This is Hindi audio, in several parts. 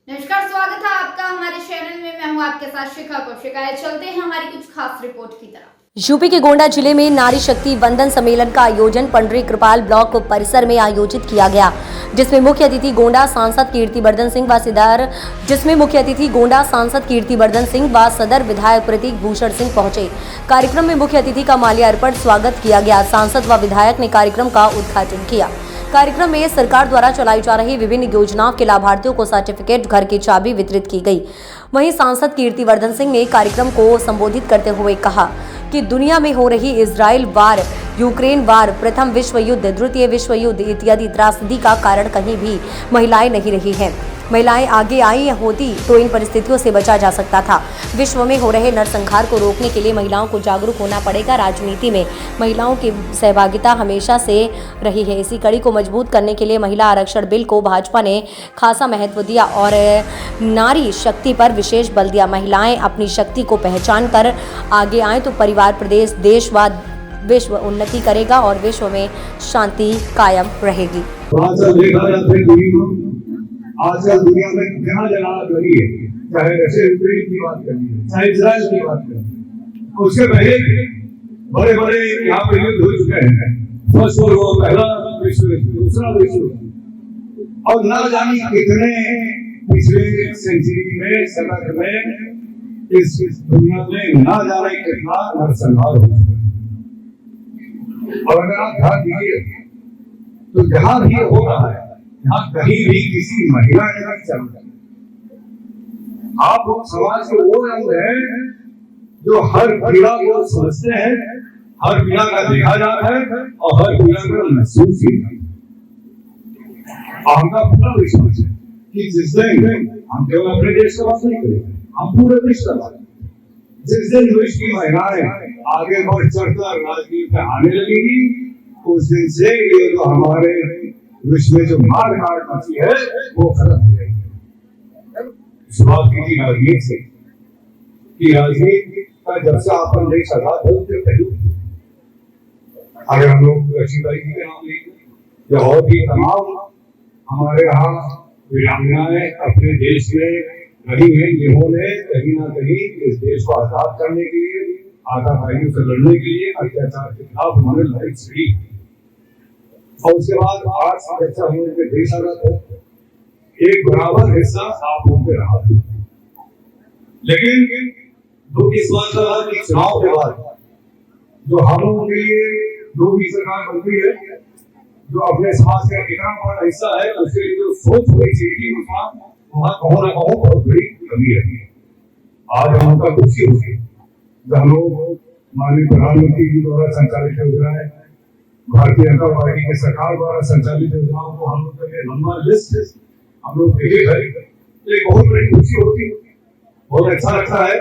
नमस्कार, स्वागत है आपका हमारे चैनल में। मैं हूं आपके साथ शिखा कौशिका। चलते हैं हमारी कुछ खास रिपोर्ट की तरफ। यूपी के गोंडा जिले में नारी शक्ति वंदन सम्मेलन का आयोजन पंडरी कृपाल ब्लॉक परिसर में आयोजित किया गया, जिसमें मुख्य अतिथि गोंडा सांसद कीर्तिवर्धन सिंह व सदर विधायक प्रतीक भूषण सिंह पहुंचे। कार्यक्रम में मुख्य अतिथि का माल्यार्पण स्वागत किया गया। सांसद व विधायक ने कार्यक्रम का उद्घाटन किया। कार्यक्रम में सरकार द्वारा चलाई जा रही विभिन्न योजनाओं के लाभार्थियों को सर्टिफिकेट, घर की चाबी वितरित की गई। वहीं सांसद कीर्तिवर्धन सिंह ने कार्यक्रम को संबोधित करते हुए कहा कि दुनिया में हो रही इजराइल वार, यूक्रेन वार, प्रथम विश्व युद्ध, द्वितीय विश्व युद्ध इत्यादि त्रासदी का कारण कहीं भी महिलाएं नहीं रही हैं। महिलाएं आगे आई होती तो इन परिस्थितियों से बचा जा सकता था। विश्व में हो रहे नरसंहार को रोकने के लिए महिलाओं को जागरूक होना पड़ेगा। राजनीति में महिलाओं की सहभागिता हमेशा से रही है। इसी कड़ी को मजबूत करने के लिए महिला आरक्षण बिल को भाजपा ने खासा महत्व दिया और नारी शक्ति पर विशेष बल दिया। महिलाएं अपनी शक्ति को पहचान कर आगे आएं तो परिवार, प्रदेश, देश व विश्व उन्नति करेगा और विश्व में शांति कायम रहेगी। आजकल दुनिया में जहाँ जहाँ रही है, चाहे रशिया यूक्रेन की बात करिए, चाहे इजराइल की बात करिए, उसके पहले बड़े बड़े यहाँ पर युद्ध हो चुके हैं। फर्स्ट वर्ल्ड वॉर, पहला विश्व युद्ध, दूसरा विश्व युद्ध, और न जाने कितने पिछले सेंचुरी में, शतक में इस दुनिया में न जाने कितना नरसंहार हो चुका है। और अगर आप ध्यान दीजिए तो जहाँ भी हो रहा है, यहाँ कहीं भी किसी महिला ने नहीं चल रहा। आप लोग समाज के वो रंग हैं जो हर पीड़ा को समझते हैं, हर पीड़ा का देखा जाता है और हर पीड़ा का महसूस ही नहीं। हमका पूरा विश्वास है कि जिस दिन हम केवल अपने देश का बात नहीं करेंगे, हम पूरे विश्व का बात करेंगे। जिस दिन विश्व की महिलाएं आगे बढ़ चढ़कर राजनीति में आने लगेगी, उस दिन से ये जो हमारे विश्व में जो मार काट मची है वो खत्म हो जाएगी। शुरुआत की थी राजनीति से कि राजनीति का जब से आपन देश आजाद हो उससे पहले अगर हम लोग लक्ष्मीबाई जी के नाम लेंगे या और भी तमाम हमारे यहाँ वीरांगनाएं अपने देश में रही हैं, जिन्होंने कहीं ना कहीं इस देश को आजाद करने के लिए, आतंकवादियों से लड़ने के लिए, अत्याचार के खिलाफ उन्होंने लड़ाई छेड़ी। और उसके बाद आज जैसा हम लोग के देश आजाद हो, एक बराबर हिस्सा आप लोगों पे रहा। लेकिन दुख इस बात का कि चुनाव के बाद जो हम लोगों के लिए जो भी सरकार बनती है, जो अपने समाज का इतना बड़ा हिस्सा है, उसके लिए जो सोच होनी चाहिए वहाँ कहो ना कहो बहुत बड़ी कमी है। आज हम उनका खुशी होगी जब हम लोग माननीय प्रधानमंत्री जी द्वारा संचालित योजना है, भारतीय जनता पार्टी के सरकार द्वारा संचालित योजनाओं को हम लोग के लंबा लिस्ट हम लोग भेजे गए, तो एक बहुत बड़ी खुशी होती है। बहुत अच्छा लगता है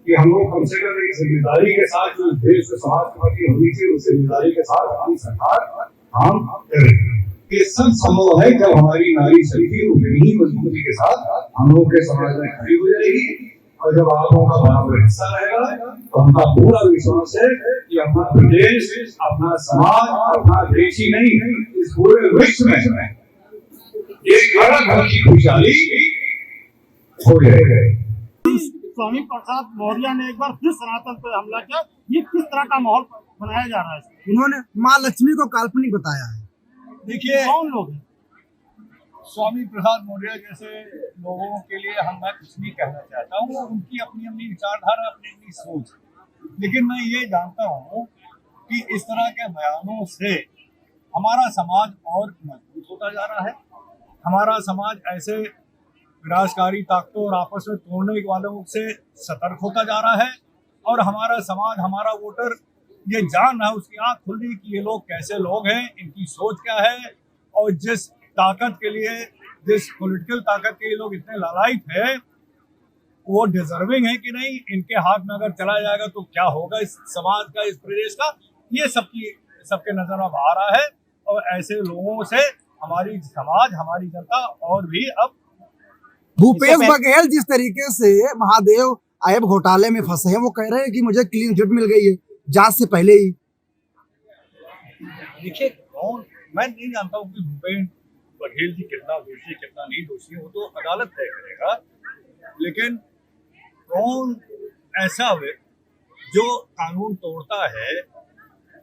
कि हम लोग कम से कम एक जिम्मेदारी के साथ जो देश और समाज के प्रति होनी चाहिए, उस जिम्मेदारी के साथ हमारी सरकार काम कर रही है। ये सब संभव है जब हमारी नारी शक्ति उतनी मजबूती के साथ हम लोग के समाज में खड़ी हो जाएगी और जब आप लोगों का बराबर हिस्सा रहेगा तो हमका पूरा विश्वास है कि अपना प्रदेश, अपना समाज, अपना देश ही नहीं, इस पूरे विश्व में एक अलग ढंग की खुशहाली हो जाएगा। स्वामी प्रसाद मौर्य ने एक बार फिर सनातन पर हमला किया। ये किस तरह का माहौल बनाया जा रहा है? उन्होंने माँ लक्ष्मी को काल्पनिक बताया है। देखिए, कौन लोग हैं? स्वामी प्रसाद मौर्य जैसे लोगों के लिए मैं कुछ नहीं कहना चाहता हूँ। उनकी अपनी अपनी विचारधारा, अपनी अपनी सोच, लेकिन मैं ये जानता हूँ कि इस तरह के बयानों से हमारा समाज और मजबूत होता जा रहा है। हमारा समाज ऐसे विनाशकारी ताकतों और आपस में तोड़ने वालों से सतर्क होता जा रहा है और हमारा समाज, हमारा वोटर ये जान रहा है, उसकी आंख खुल रही कि ये लोग कैसे लोग हैं, इनकी सोच क्या है और जिस ताकत के लिए, जिस पॉलिटिकल ताकत के लिए लोग इतने लालायित है, वो डिजर्विंग है कि नहीं, इनके हाथ में अगर चला जाएगा तो क्या होगा इस समाज का, इस प्रदेश का, ये सबके नजर में आ रहा है। और ऐसे लोगों से हमारी समाज, हमारी जनता और भी अब भूपेश बघेल जिस तरीके से महादेव आयब घोटाले में फंसे हैं, वो कह रहे हैं कि मुझे क्लीन चिट मिल गई है जांच से पहले ही। देखिए, कौन, मैं नहीं जानता हूँ कि भूपेश बघेल जी कितना दोषी कितना नहीं दोषी वो तो अदालत तय करेगा, लेकिन कौन ऐसा जो कानून तोड़ता है,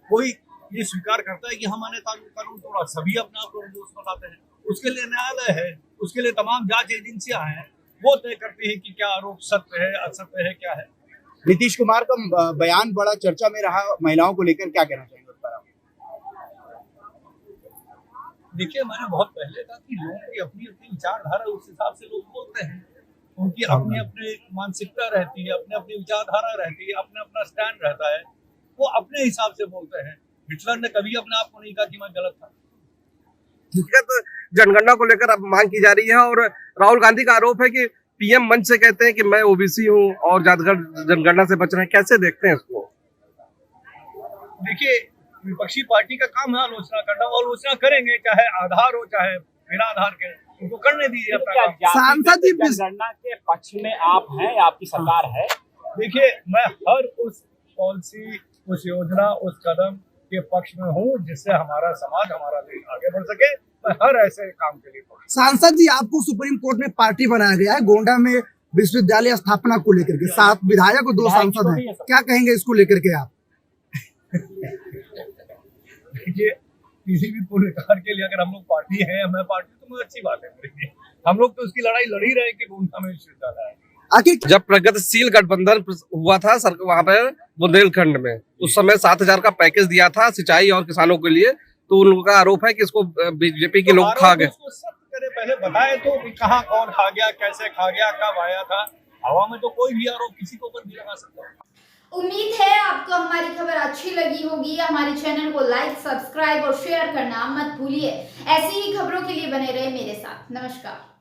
कोई ये स्वीकार करता है कि हमने कानून तोड़ा, सभी अपने आप को दोष बताते हैं। उसके लिए न्यायालय है, उसके लिए तमाम जांच एजेंसियां हैं, वो तय करते हैं कि क्या आरोप सत्य है असत्य है क्या है। नीतीश कुमार का बयान बड़ा चर्चा में रहा, महिलाओं को लेकर क्या कहना चाहेंगे उस पर आप? देखिए, मैंने बहुत पहले कहा कि लोगों की अपनी अपनी विचारधारा, उस हिसाब से लोग बोलते हैं, उनकी अपनी अपनी मानसिकता रहती है, अपनी अपनी विचारधारा रहती है, अपना अपना स्टैंड रहता है, वो अपने हिसाब से बोलते हैं। हिटलर ने कभी अपने आप को नहीं कहा कि मैं गलत था। जनगणना को लेकर अब मांग की जा रही है और राहुल गांधी का आरोप है कि पीएम मंच से कहते हैं कि मैं ओबीसी हूं और जातगढ़ जनगणना से बच रहे हैं, कैसे देखते हैं इसको? देखिए, विपक्षी पार्टी का काम है आलोचना करना, वो आलोचना करेंगे, चाहे आधार हो चाहे बिना आधार के, उनको करने दीजिए अपना काम। सांसद जी जनगणना के पक्ष में आप हैं, आपकी सरकार है। देखिए, मैं हर उस पॉलिसी, उस योजना, उस कदम के पक्ष में हूँ जिससे हमारा समाज, हमारा देश आगे बढ़ सके। मैं हर ऐसे काम के लिए पक्ष। सांसद जी, आपको सुप्रीम कोर्ट में पार्टी बनाया गया है गोंडा में विश्वविद्यालय स्थापना को लेकर के, 7 विधायक और 2 सांसद हैं, क्या कहेंगे इसको लेकर के आप? देखिए, किसी भी पुरस्कार के लिए अगर हम लोग पार्टी है, मैं पार्टी, तो मुझे अच्छी बात है मेरे लिए। हम लोग तो उसकी लड़ाई लड़ ही रहे कि गोंडा में विश्वविद्यालय है। आखिर जब प्रगतिशील गठबंधन हुआ था वहां पर बुंदेलखंड में, उस समय 7,000 का पैकेज दिया था सिंचाई और किसानों के लिए, तो उनका आरोप है कि इसको बीजेपी के लोग खा गए। सत्य करे, पहले बताए तो कहाँ कौन खा गया, कैसे खा गया, कब आया था। हवा में तो कोई भी आरोप किसी के ऊपर भी लगा सकता है। उम्मीद है आपको हमारी खबर अच्छी लगी होगी। हमारे चैनल को लाइक, सब्सक्राइब और शेयर करना मत भूलिए। ऐसी ही खबरों के लिए बने रहे मेरे साथ। नमस्कार।